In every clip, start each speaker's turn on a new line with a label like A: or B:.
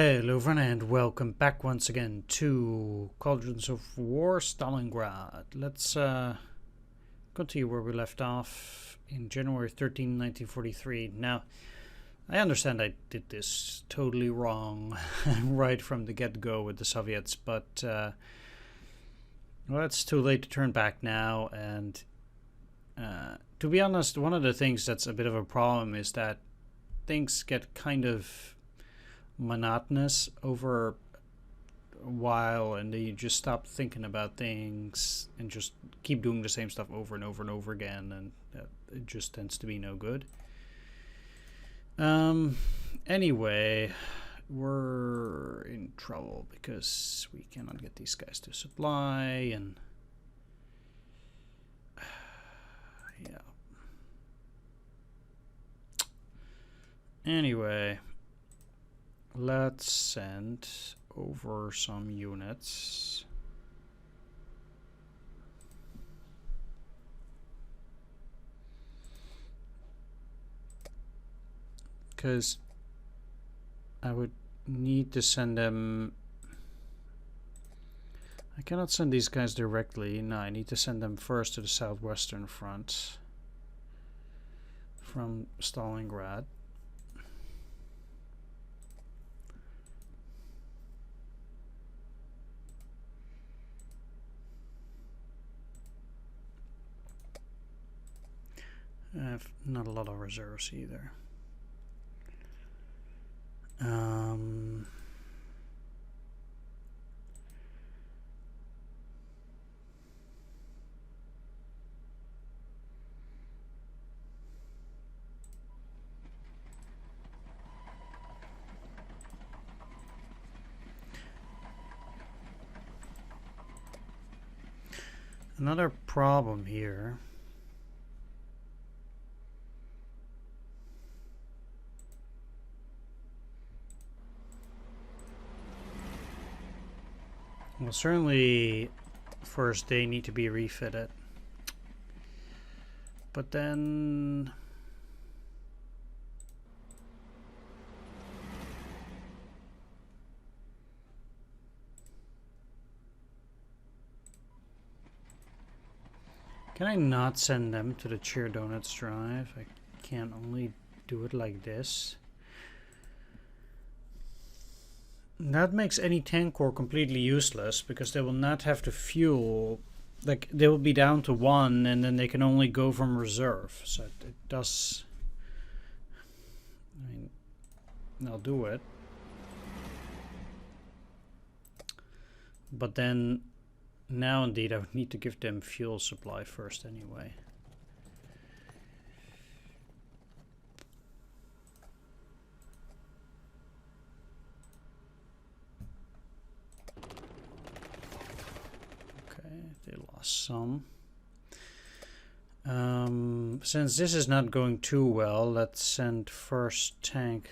A: Hello everyone and welcome back once again to Cauldrons of War, Stalingrad. Let's continue where we left off in January 13, 1943. Now, I understand I did this totally wrong right from the get-go with the Soviets, but well, it's too late to turn back now, and to be honest, one of the things that's a bit of a problem is that things get kind of monotonous over a while, and then you just stop thinking about things and just keep doing the same stuff over and over and over again, and it just tends to be no good. Anyway, we're in trouble because we cannot get these guys to supply, and yeah. Anyway, let's send over some units. Because I would need to send them. I cannot send these guys directly. No, I need to send them first to the southwestern front from Stalingrad. I have not a lot of reserves either. Another problem here . Well, certainly first they need to be refitted, but then can I not send them to the Cheer Donuts drive? I can't only do it like this. That makes any tank corps completely useless because they will not have to fuel. Like, they will be down to 1 and then they can only go from reserve. So it does. I mean, I'll do it. But then now indeed I would need to give them fuel supply first anyway. They lost some. Since this is not going too well, let's send first tank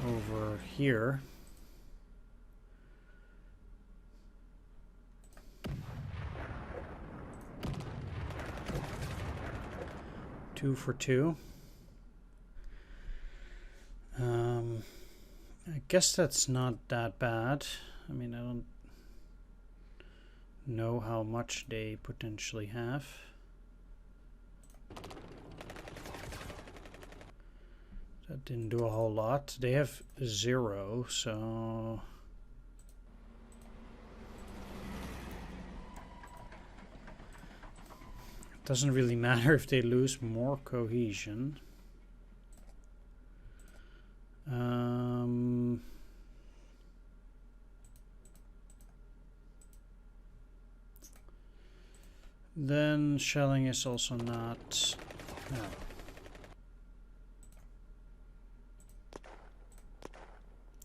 A: over here. Two for two. I guess that's not that bad. I mean, I don't know how much they potentially have. That didn't do a whole lot. They have 0, so it doesn't really matter if they lose more cohesion. Then shelling is also not. No.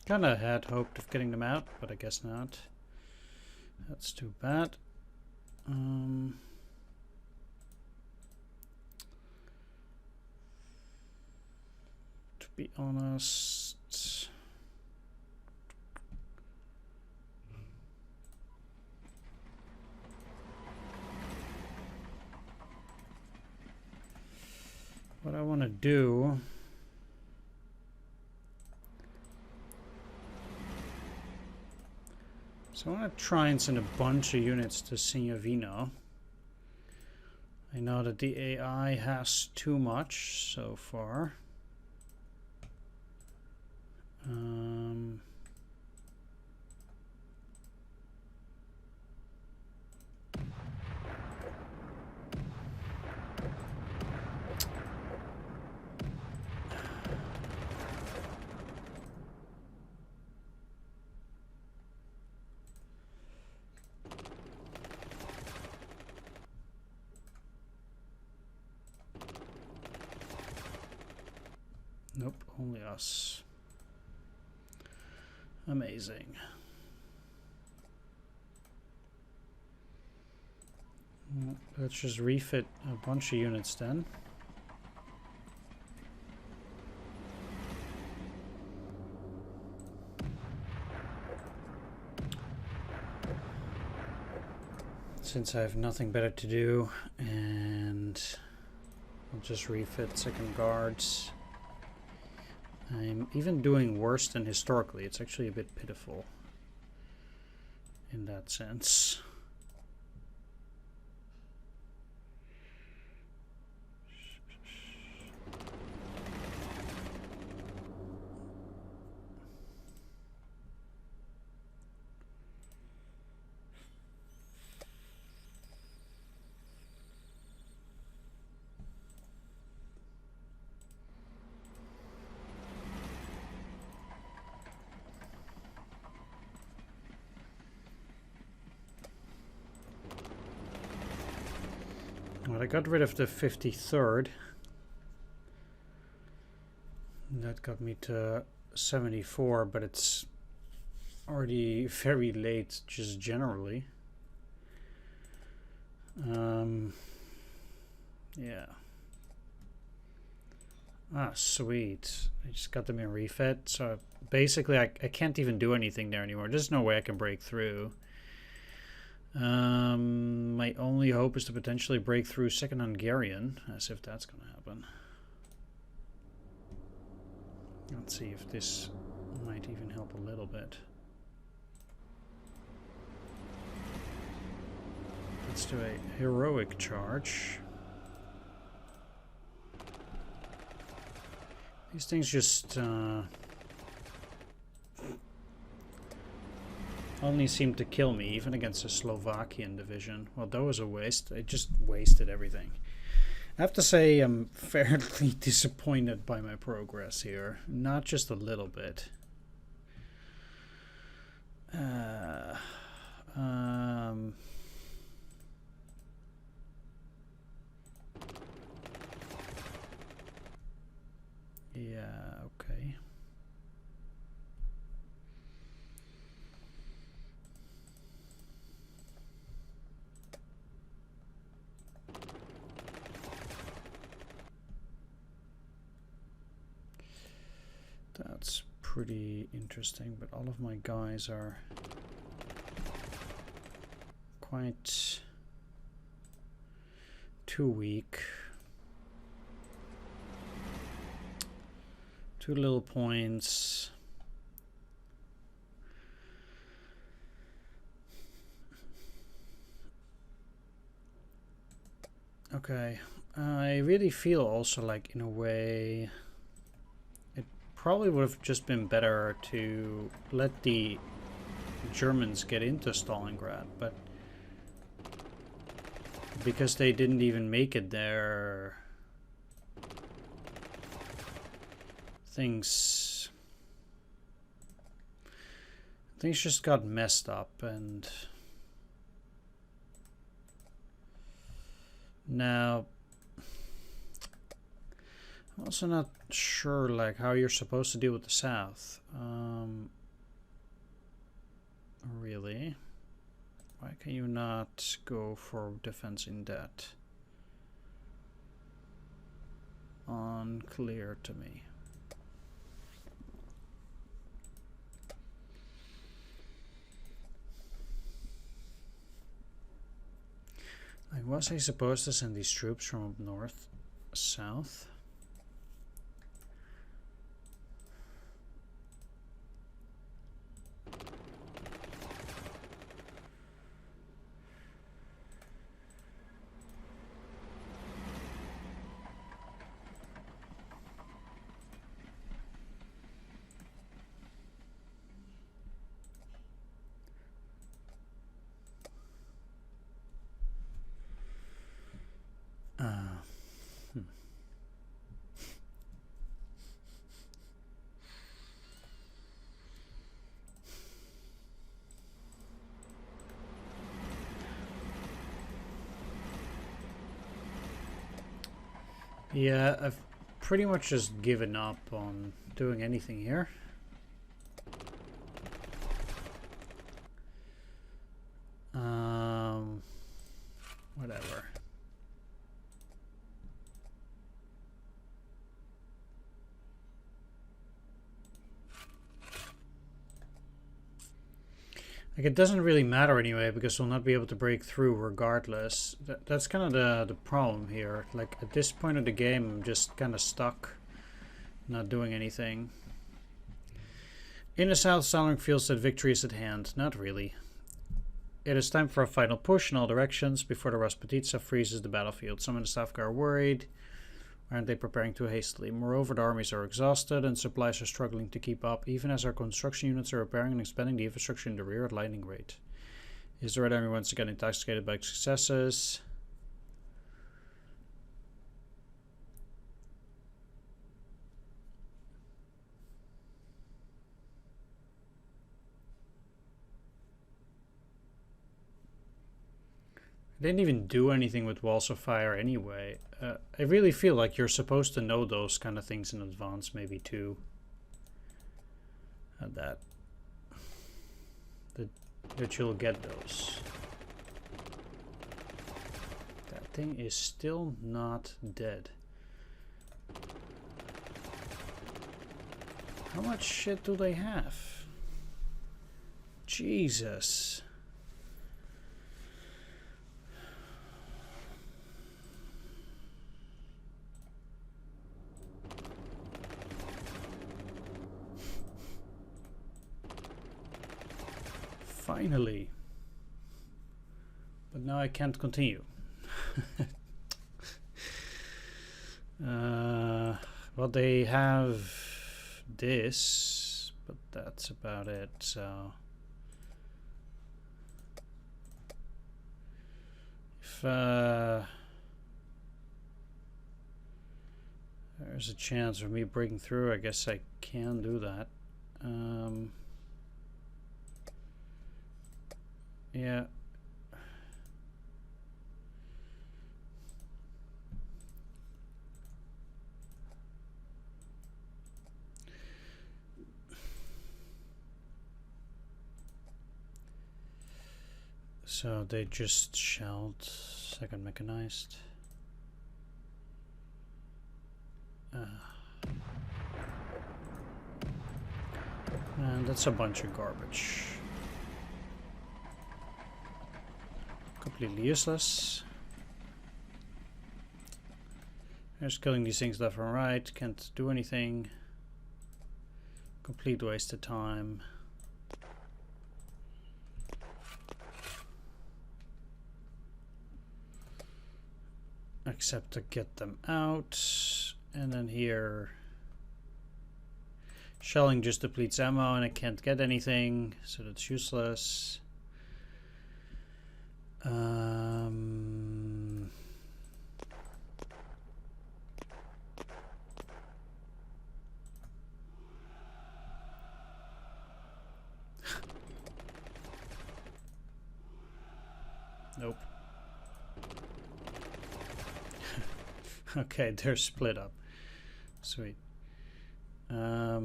A: Kinda had hoped of getting them out, but I guess not. That's too bad. To be honest, what I want to do So I want to try and send a bunch of units to Signavino. I know that the AI has too much so far. Nope, only us. Amazing. Well, let's just refit a bunch of units then. Since I have nothing better to do, and I'll just refit second guards. I'm even doing worse than historically. It's actually a bit pitiful in that sense. Well, I got rid of the 53rd. That got me to 74, but it's already very late just generally. Yeah. Ah, sweet. I just got them in refit, so basically I can't even do anything there anymore. There's no way I can break through. My only hope is to potentially break through Second Hungarian, as if that's gonna happen. Let's see if this might even help a little bit. Let's do a heroic charge. These things just only seem to kill me, even against a Slovakian division. Well, that was a waste. I just wasted everything. I have to say I'm fairly disappointed by my progress here. Not just a little bit. Yeah, okay. That's pretty interesting, but all of my guys are quite too weak. 2 little points. Okay, I really feel also like in a way it probably would have just been better to let the Germans get into Stalingrad, but because they didn't even make it there, things just got messed up, and now I'm also not sure like how you're supposed to deal with the South. Really? Why can you not go for defense in debt? Unclear to me. Like, was I supposed to send these troops from up north, south? Yeah, I've pretty much just given up on doing anything here. Whatever. Like, it doesn't really matter anyway, because we'll not be able to break through regardless. That's kind of the problem here. Like, at this point of the game, I'm just kind of stuck, not doing anything. In the south, Stalingrad feels that victory is at hand. Not really. It is time for a final push in all directions before the Rasputitsa freezes the battlefield. Some in the Stavka are worried. Aren't they preparing too hastily? Moreover, the armies are exhausted and supplies are struggling to keep up, even as our construction units are repairing and expanding the infrastructure in the rear at lightning rate. Is the Red Army once again intoxicated by successes? I didn't even do anything with walls of fire anyway. I really feel like you're supposed to know those kind of things in advance, maybe too. That you'll get those. That thing is still not dead. How much shit do they have? Jesus. Finally. But now I can't continue. Well, they have this, but that's about it, so... If there's a chance of me breaking through, I guess I can do that. Yeah. So they just shelled second mechanized. And that's a bunch of garbage. Completely useless. Just killing these things left and right. Can't do anything. Complete waste of time. Except to get them out. And then here, shelling just depletes ammo and I can't get anything, so that's useless. Nope. Okay, they're split up. Sweet. Yeah,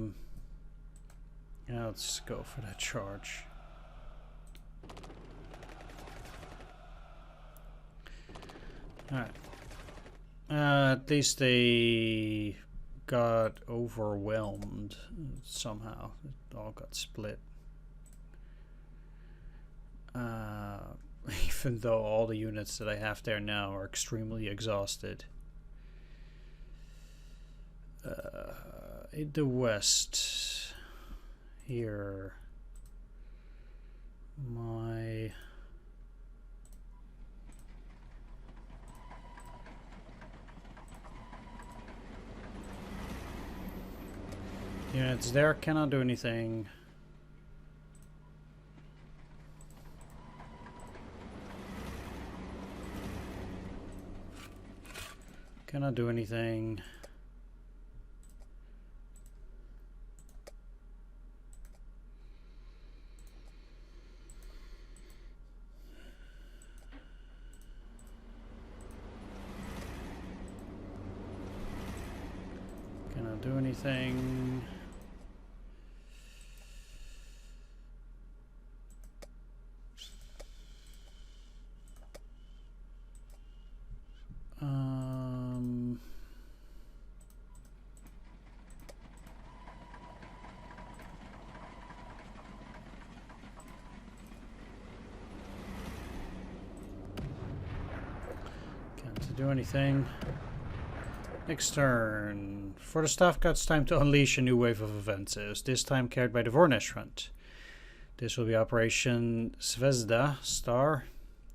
A: let's go for that charge. Alright. At least they got overwhelmed somehow. It all got split. Even though all the units that I have there now are extremely exhausted. In the west here, my units there cannot do anything. Cannot do anything. Can't do anything. Can't do anything. Next turn. For the Staff God, it's time to unleash a new wave of offensives, this time carried by the Voronezh front. This will be Operation Zvezda Star.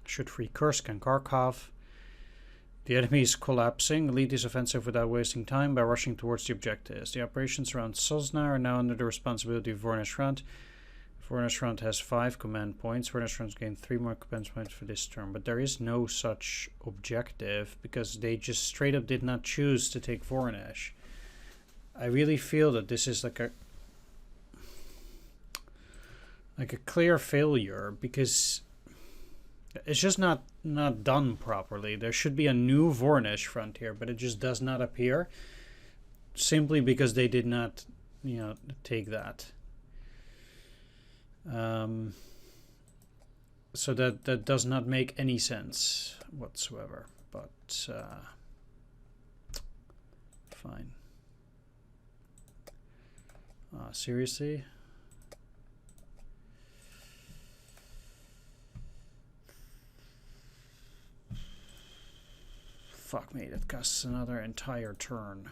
A: Should free Kursk and Kharkov. The enemy is collapsing. Lead this offensive without wasting time by rushing towards the objectives. The operations around Sosna are now under the responsibility of Voronezh front. Voronezh front has 5 command points. Voronezh front gained 3 more command points for this turn, but there is no such objective because they just straight up did not choose to take Voronezh. I really feel that this is like a clear failure because it's just not done properly. There should be a new Voronezh front here, but it just does not appear simply because they did not, take that. So that does not make any sense whatsoever, but fine. Seriously? Fuck me, that costs another entire turn.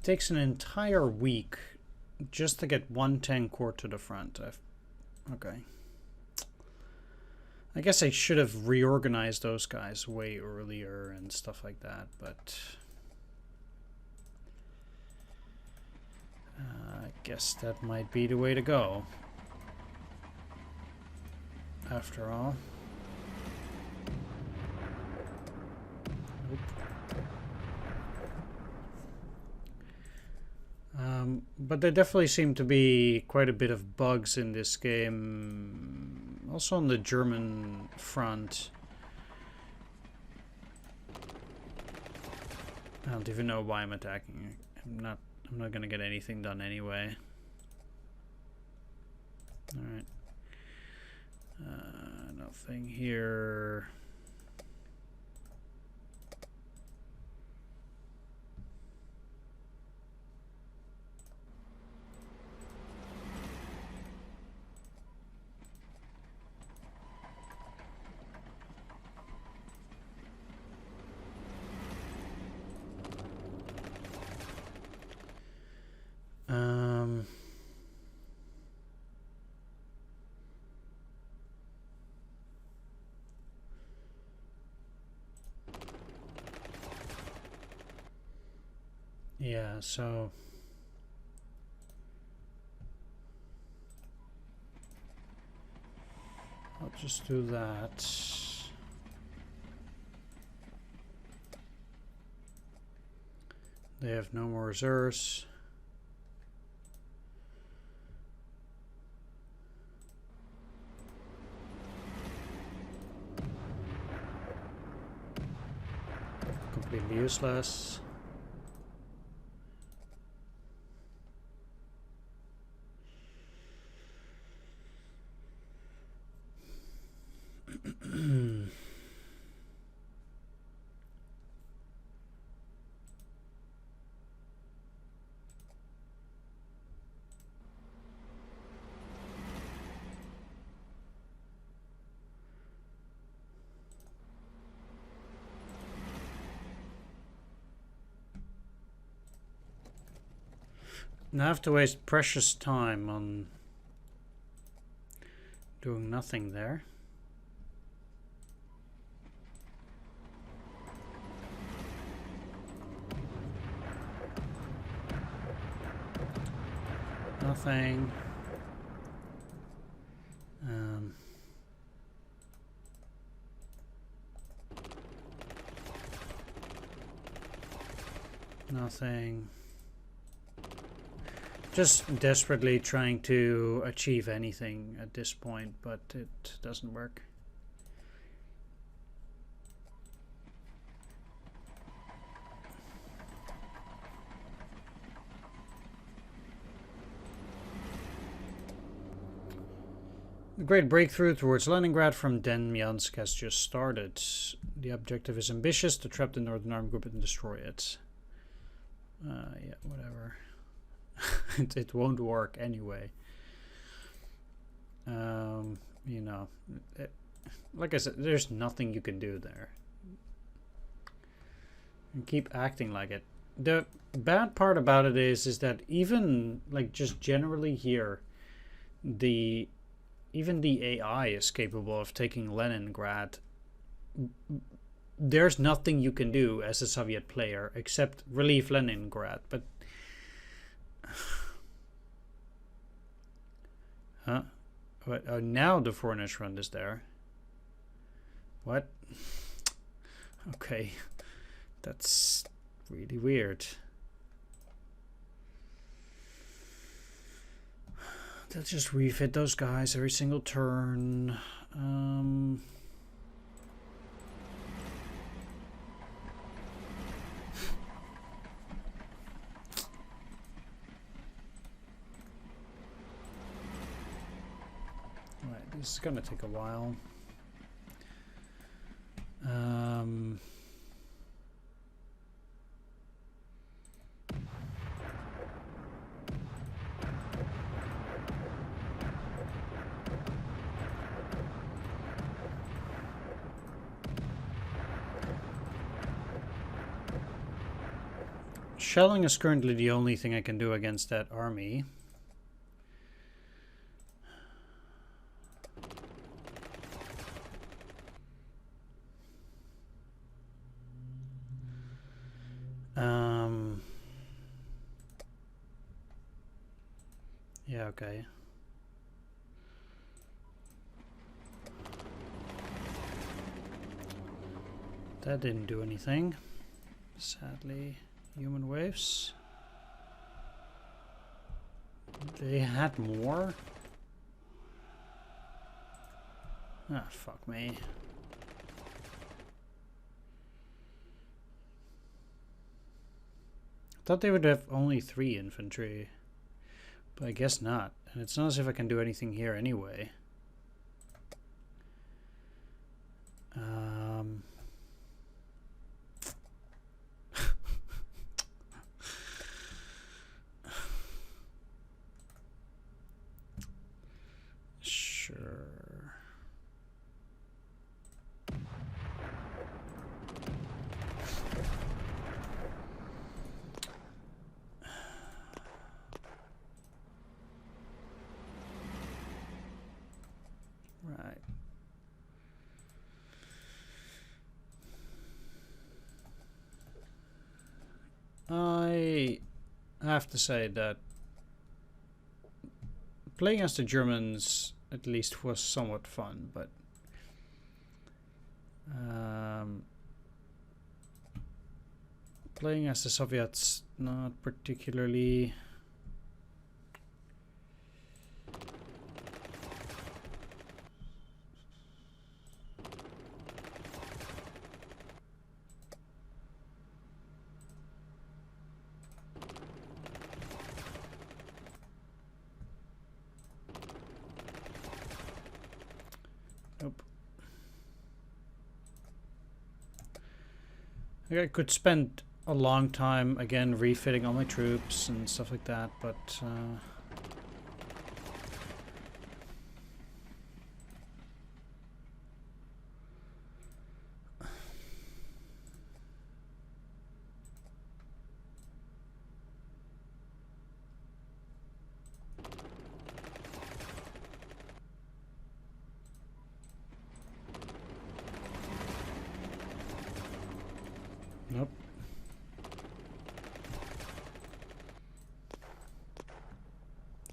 A: Takes an entire week just to get 1 tank corps to the front. Okay. I guess I should have reorganized those guys way earlier and stuff like that, but I guess that might be the way to go. After all. Nope. But there definitely seem to be quite a bit of bugs in this game. Also on the German front. I don't even know why I'm attacking. I'm not gonna get anything done anyway. Alright. Nothing here. Yeah, so I'll just do that. They have no more reserves. Completely useless. And I have to waste precious time on doing nothing there. Nothing. Nothing. Just desperately trying to achieve anything at this point, but it doesn't work. The great breakthrough towards Leningrad from Demyansk has just started. The objective is ambitious: to trap the Northern Army Group and destroy it. Yeah, whatever. It won't work anyway. You know, like I said, there's nothing you can do there. And keep acting like it. The bad part about it is that even like just generally here, even the AI is capable of taking Leningrad. There's nothing you can do as a Soviet player except relieve Leningrad, but huh? What? Oh, now the foreigner's front is there. What? Okay, that's really weird. They'll just refit those guys every single turn. Right, this is gonna take a while. Shelling is currently the only thing I can do against that army. Yeah, okay. That didn't do anything, sadly. Human waves. They had more? Ah, fuck me. Thought they would have only 3 infantry, but I guess not. And it's not as if I can do anything here anyway. Sure. Right. I have to say that playing as the Germans at least was somewhat fun, but playing as the Soviets, not particularly. I could spend a long time again refitting all my troops and stuff like that, but nope.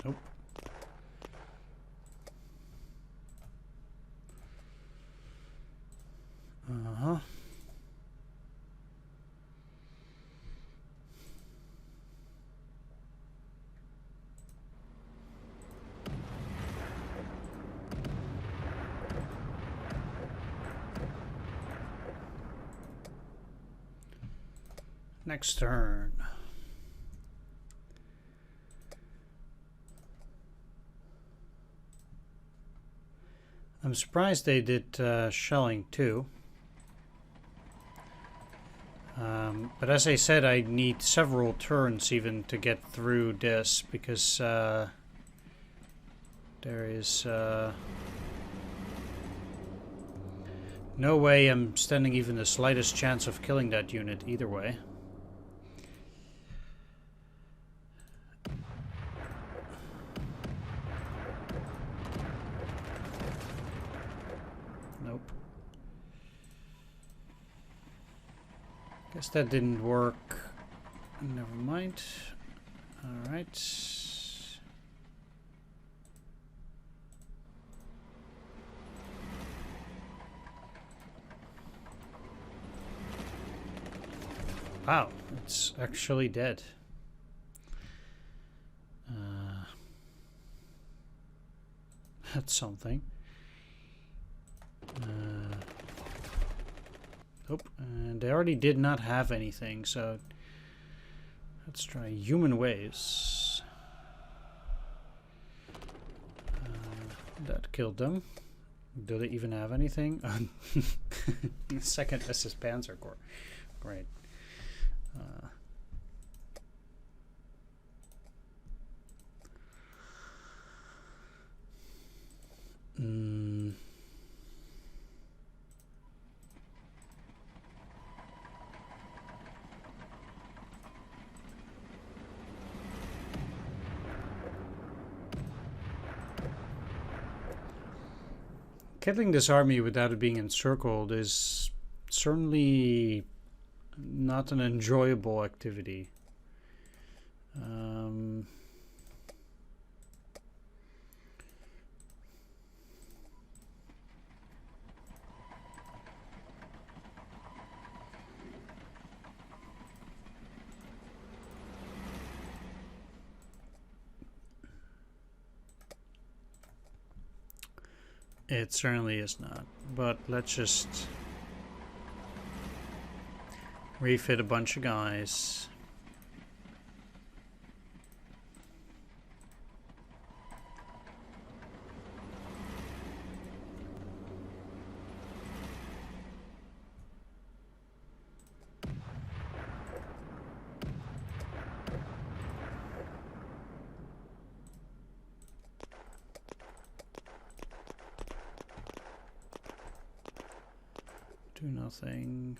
A: Nope. Uh-huh. Next turn. I'm surprised they did shelling too. But as I said, I need several turns even to get through this, because there is no way I'm standing even the slightest chance of killing that unit either way. Nope. Guess that didn't work. Never mind. Alright. Wow, it's actually dead. That's something. Nope, and they already did not have anything, so let's try human waves. That killed them. Do they even have anything? Second SS Panzer Corps. Great. Killing this army without it being encircled is certainly not an enjoyable activity. It certainly is not, but let's just refit a bunch of guys. Do nothing.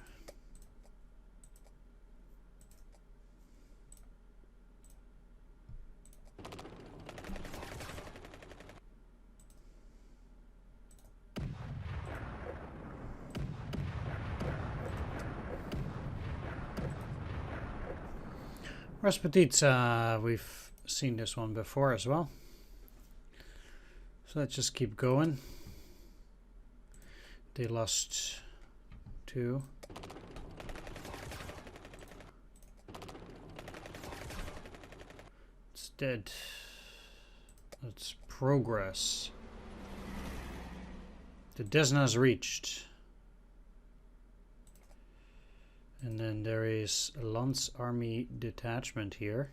A: Rasputitsa, we've seen this one before as well. So let's just keep going. They lost 2. It's dead. Let's progress. The Desna's reached. And then there is a Lance Army detachment here.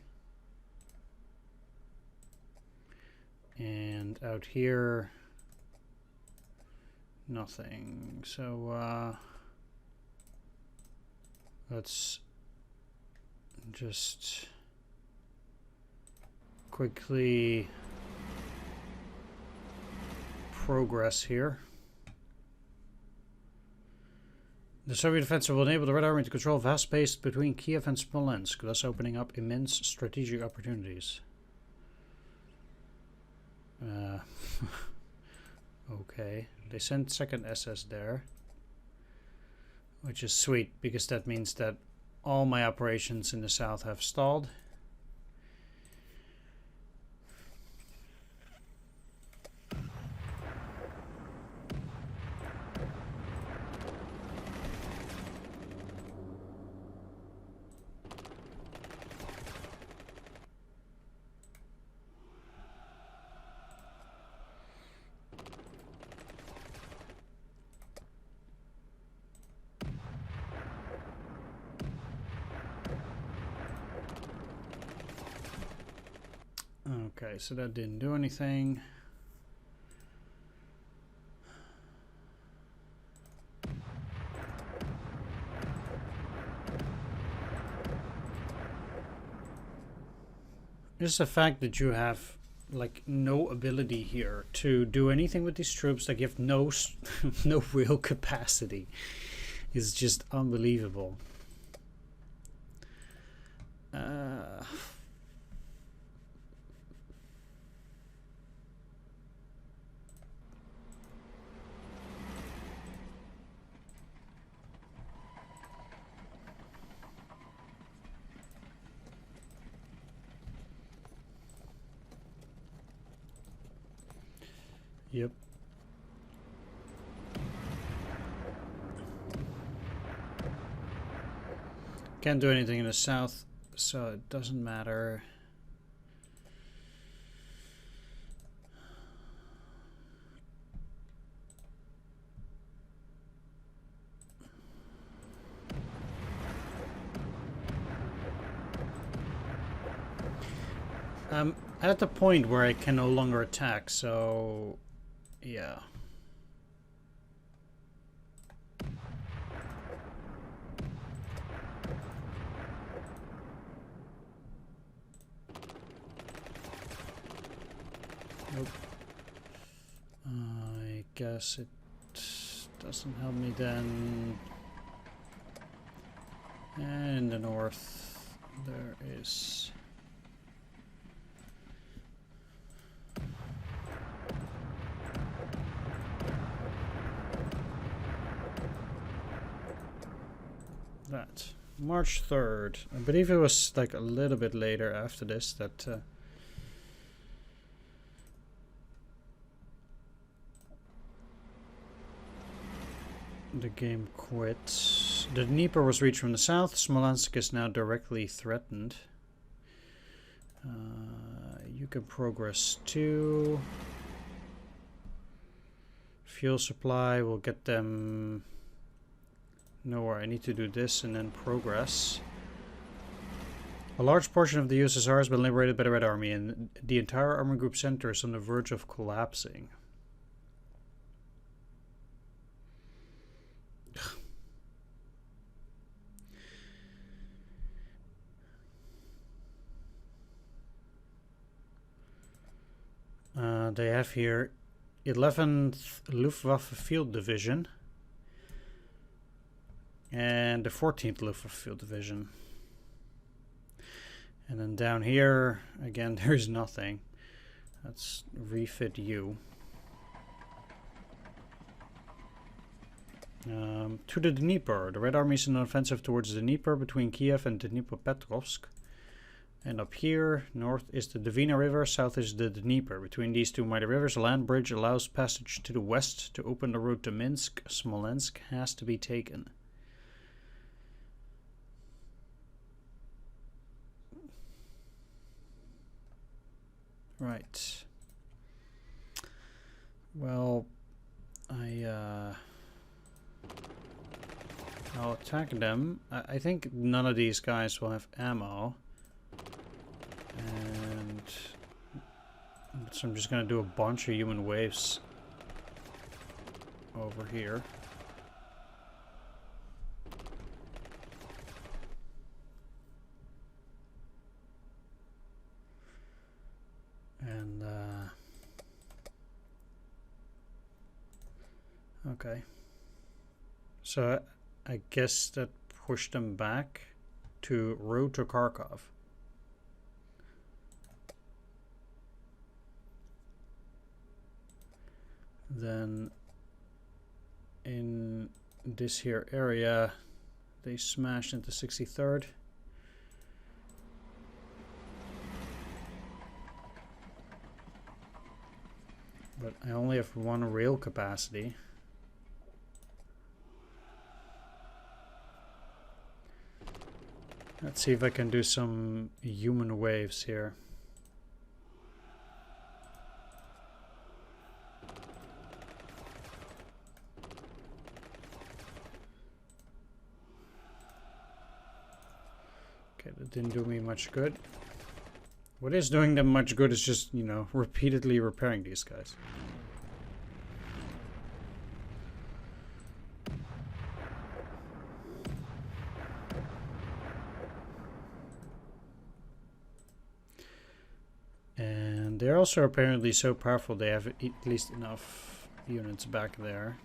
A: And out here, nothing. So let's just quickly progress here. The Soviet offensive will enable the Red Army to control vast space between Kiev and Smolensk, thus opening up immense strategic opportunities. Okay, they sent second SS there, which is sweet because that means that all my operations in the south have stalled. Okay, so that didn't do anything. Just the fact that you have like no ability here to do anything with these troops, like you have no no real capacity, is just unbelievable. Yep. Can't do anything in the south, so it doesn't matter. I'm at the point where I can no longer attack, so yeah. Nope. I guess it doesn't help me then. And in the north there is that. March 3rd. I believe it was like a little bit later after this that the game quit. The Dnieper was reached from the south. Smolensk is now directly threatened. You can progress too. Fuel supply will get them nowhere. I need to do this and then progress. A large portion of the USSR has been liberated by the Red Army, and the entire army group center is on the verge of collapsing. They have here 11th Luftwaffe Field Division and the 14th Luftwaffe Field Division. And then down here, again, there's nothing. Let's refit you. To the Dnieper. The Red Army is in an offensive towards the Dnieper between Kiev and Dnipropetrovsk. And up here, north is the Dvina River, south is the Dnieper. Between these two mighty rivers, a land bridge allows passage to the west. To open the route to Minsk, Smolensk has to be taken. Right. Well, I'll attack them. I think none of these guys will have ammo. And so I'm just going to do a bunch of human waves over here. And okay. So I guess that pushed them back to road to Kharkov. Then in this here area they smashed into 63rd. But I only have one rail capacity. Let's see if I can do some human waves here. Okay, that didn't do me much good. What is doing them much good is just, you know, repeatedly repairing these guys. And they're also apparently so powerful they have at least enough units back there.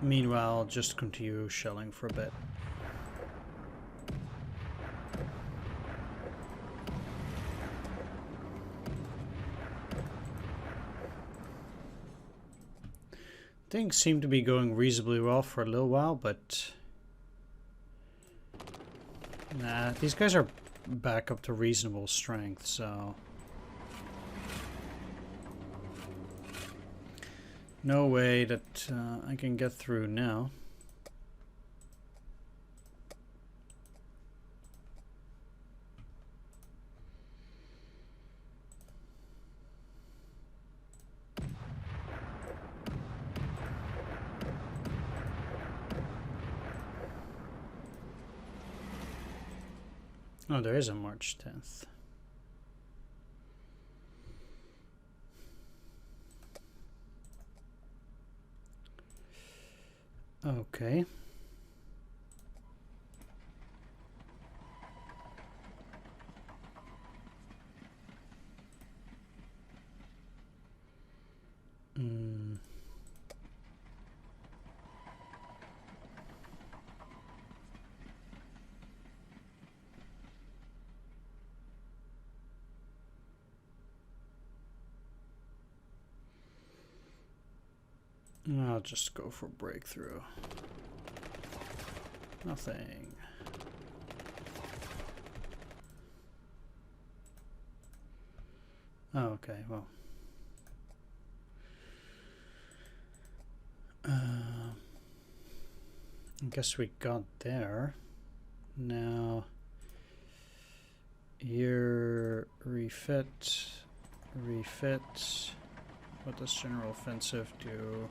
A: Meanwhile, just continue shelling for a bit. Things seem to be going reasonably well for a little while, but nah, these guys are back up to reasonable strength, so no way that I can get through now. Oh, there is a March 10th. Okay. I'll just go for breakthrough. Nothing. Oh, okay, well. I guess we got there. Now, here, refit. What does general offensive do?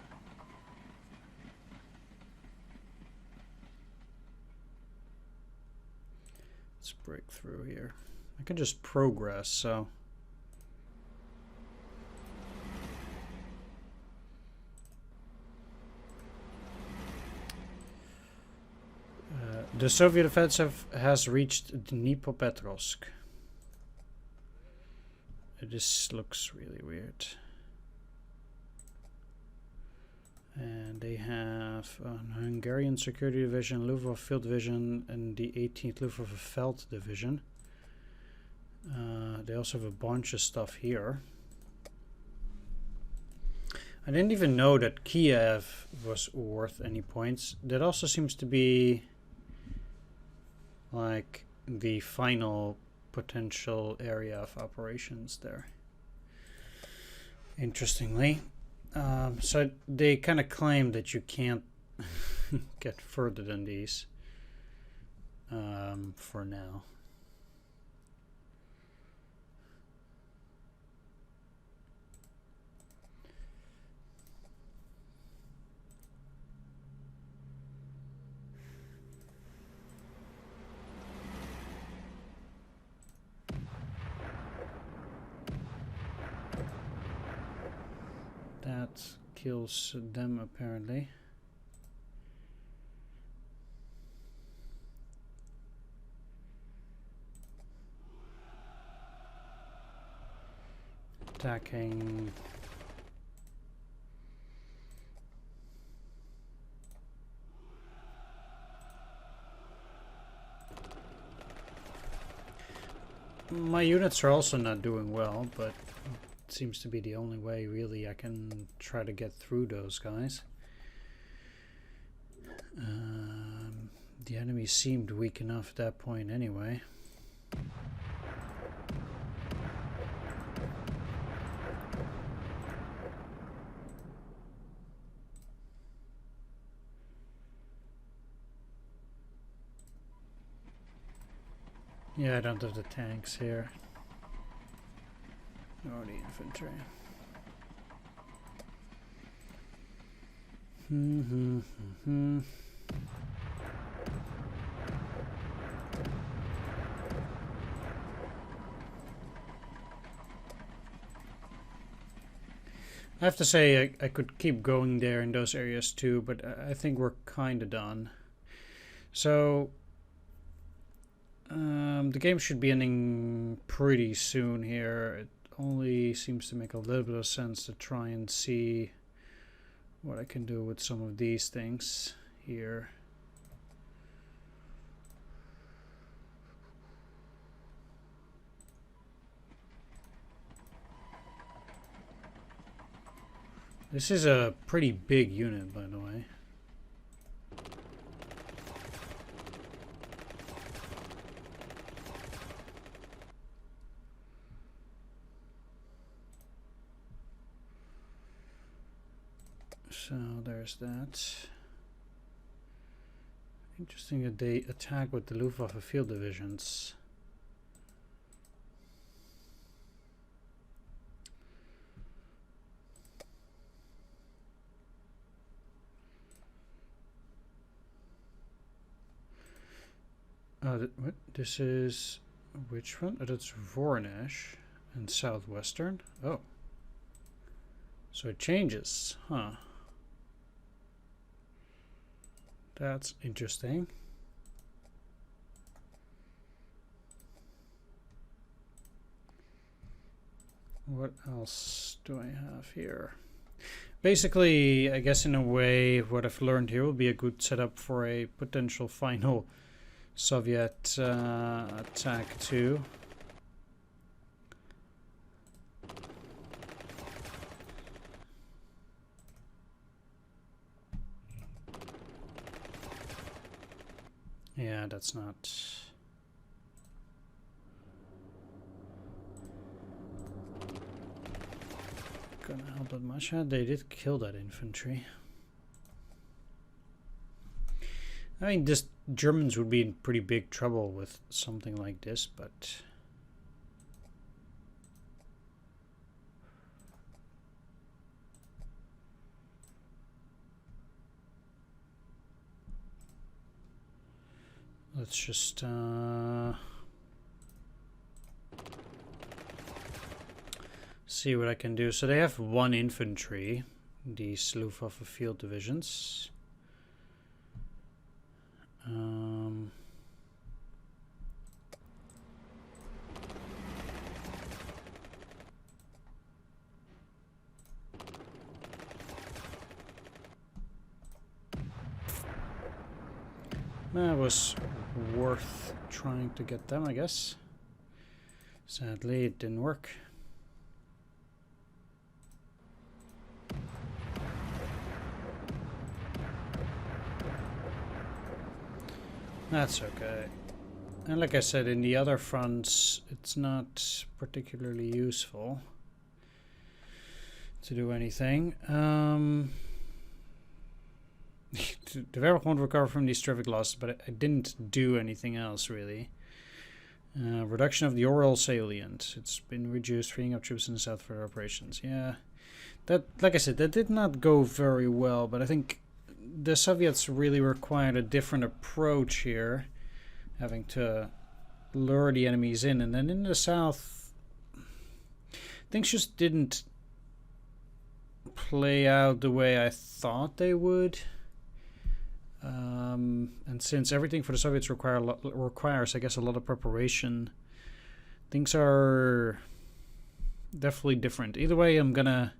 A: Let's break through here. I can just progress, so. The Soviet offensive has reached Dnipropetrovsk. This looks really weird. And they have a Hungarian Security Division, Luftwaffe Field Division, and the 18th Luftwaffe Feld Division. They also have a bunch of stuff here. I didn't even know that Kiev was worth any points. That also seems to be like the final potential area of operations there. Interestingly. So they kind of claim that you can't get further than these for now. That kills them apparently. Attacking. My units are also not doing well, but seems to be the only way really I can try to get through those guys. The enemy seemed weak enough at that point anyway. Yeah, I don't have the tanks here. Nor the infantry. I have to say, I could keep going there in those areas too, but I think we're kind of done. So, the game should be ending pretty soon here. It only seems to make a little bit of sense to try and see what I can do with some of these things here. This is a pretty big unit, by the way. So there's that. Interesting that they attack with the Luftwaffe field divisions. What? This is which one? Oh, that's Voronezh and Southwestern. Oh. So it changes, huh? That's interesting. What else do I have here? Basically, I guess in a way, what I've learned here will be a good setup for a potential final Soviet attack too. Yeah, that's not gonna help that much. They did kill that infantry. I mean, this Germans would be in pretty big trouble with something like this, but let's just see what I can do. So they have 1 infantry, these Luftwaffe field divisions. That was worth trying to get them, I guess. Sadly, it didn't work. That's okay. And like I said, in the other fronts, it's not particularly useful to do anything. The Wehrmacht won't recover from these traffic losses, but I didn't do anything else really. Reduction of the Oral salient. It's been reduced, freeing up troops in the south for operations. Yeah, that, like I said, that did not go very well, but I think the Soviets really required a different approach here, having to lure the enemies in. And then in the south, things just didn't play out the way I thought they would. And since everything for the Soviets requires, I guess, a lot of preparation, things are definitely different. Either way, I'm gonna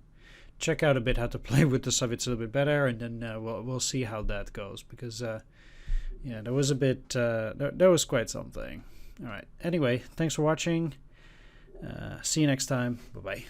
A: check out a bit how to play with the Soviets a little bit better, and then we'll see how that goes, because yeah, there was a bit there was quite something. All right, anyway, thanks for watching. See you next time. Bye bye.